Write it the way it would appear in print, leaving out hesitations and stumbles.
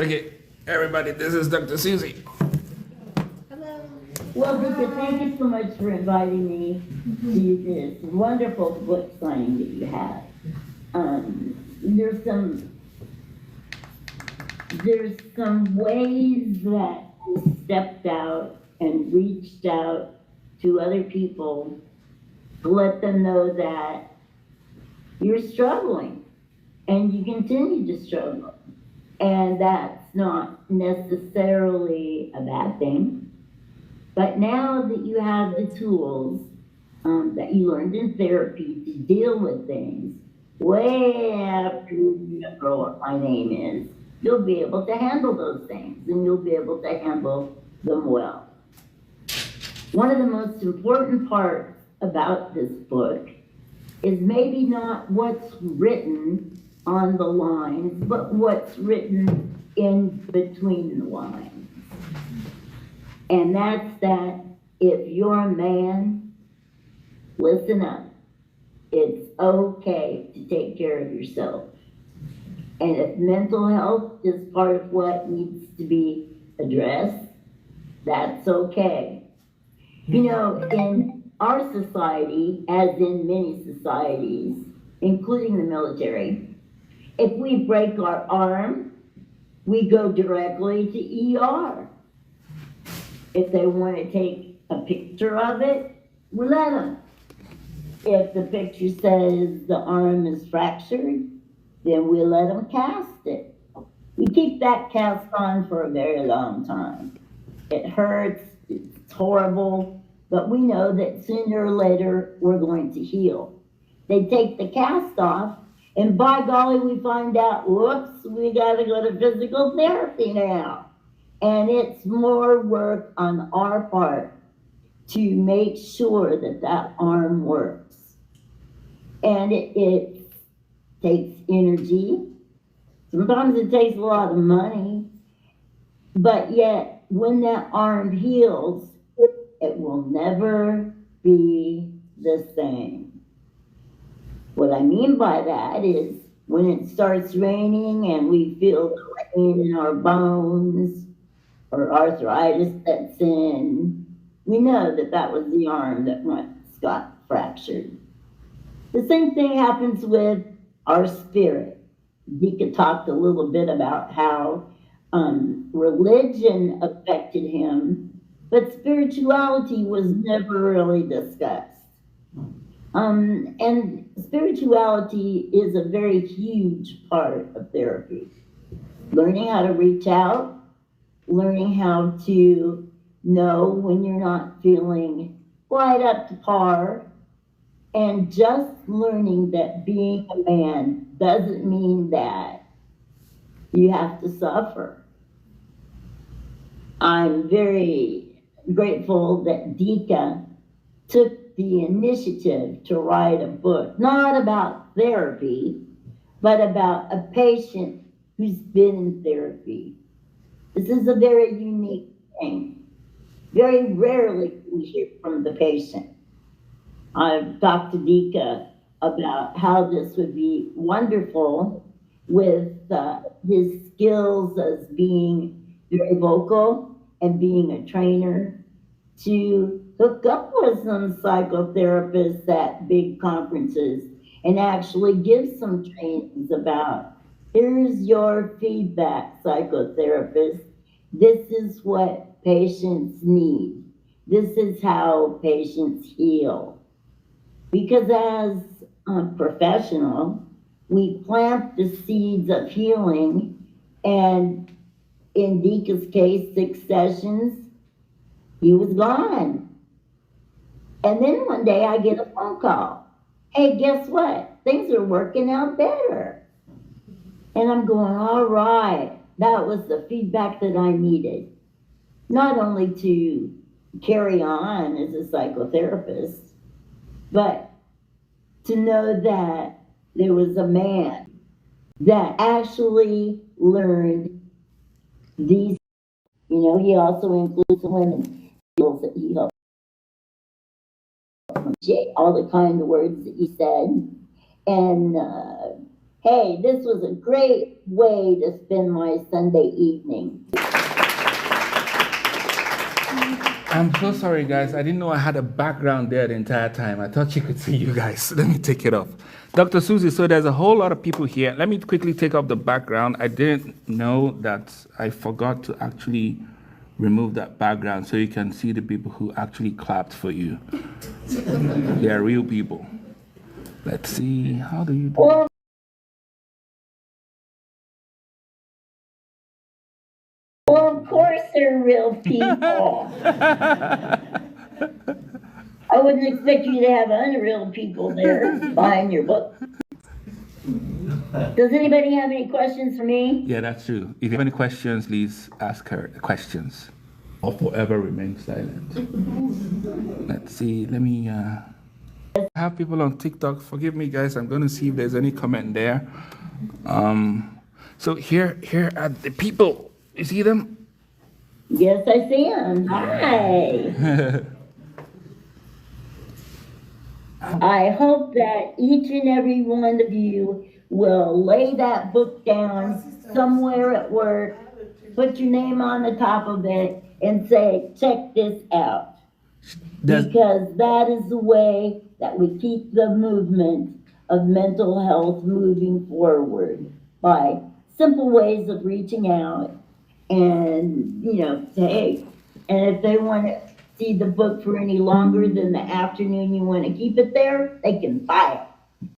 Okay, everybody, this is Dr. Suzy. Well, Dika, thank you so much for inviting me to this wonderful book signing that you have. There's some ways that you stepped out and reached out to other people to let them know that you're struggling and you continue to struggle. And that's not necessarily a bad thing. But now that you have the tools that you learned in therapy to deal with things, way after you remember what my name is, you'll be able to handle those things and you'll be able to handle them well. One of the most important parts about this book is maybe not what's written on the lines, but what's written in between the lines. And that's that if you're a man, listen up. It's okay to take care of yourself. And if mental health is part of what needs to be addressed, that's okay. You know, in our society, as in many societies, including the military, if we break our arm, we go directly to ER. If they want to take a picture of it, we let them. If the picture says the arm is fractured, then we let them cast it. We keep that cast on for a very long time. It hurts, it's horrible, but we know that sooner or later we're going to heal. They take the cast off, and by golly, we find out, whoops, we gotta go to physical therapy now. And it's more work on our part to make sure that that arm works. And it takes energy. Sometimes it takes a lot of money. But yet, when that arm heals, it will never be the same. What I mean by that is when it starts raining and we feel the rain in our bones, or arthritis that's in, we know that that was the arm that once got fractured. The same thing happens with our spirit. Dika talked a little bit about how religion affected him, but spirituality was never really discussed. And spirituality is a very huge part of therapy. Learning how to reach out, learning how to know when you're not feeling quite up to par, and just learning that being a man doesn't mean that you have to suffer. I'm very grateful that Dika took the initiative to write a book, not about therapy, but about a patient who's been in therapy. This is a very unique thing. Very rarely we hear from the patient. I've talked to Dika about how this would be wonderful with his skills as being very vocal and being a trainer to hook up with some psychotherapists at big conferences and actually give some trainings about, here's your feedback, psychotherapist. This is what patients need. This is how patients heal. Because as a professional, we plant the seeds of healing, and in Dika's case, 6 sessions, he was gone. And then one day I get a phone call. Hey, guess what? Things are working out better. And I'm going, all right, that was the feedback that I needed. Not only to carry on as a psychotherapist, but to know that there was a man that actually learned these, he also includes women's skills that he helped. All the kind of words that he said, and Hey, this was a great way to spend my Sunday evening. I'm so sorry, guys. I didn't know I had a background there the entire time. I thought you could see you guys. Let me take it off. Dr. Suzy, so there's a whole lot of people here. Let me quickly take off the background. I didn't know that I forgot to actually remove that background so you can see the people who actually clapped for you. They are real people. Let's see. How do you do it? Well, of course they're real people. I wouldn't expect you to have unreal people there buying your book. Does anybody have any questions for me? Yeah, that's true. If you have any questions, please ask her questions or forever remain silent. Let's see. Let me have people on TikTok. Forgive me, guys. I'm going to see if there's any comment there. So here are the people. You see them? Yes, I see them. Hi. I hope that each and every one of you will lay that book down somewhere at work, put your name on the top of it, and say, check this out. Because that is the way that we keep the movement of mental health moving forward, by simple ways of reaching out and, say, hey, and if they want to see the book for any longer than the afternoon you want to keep it there, they can buy it.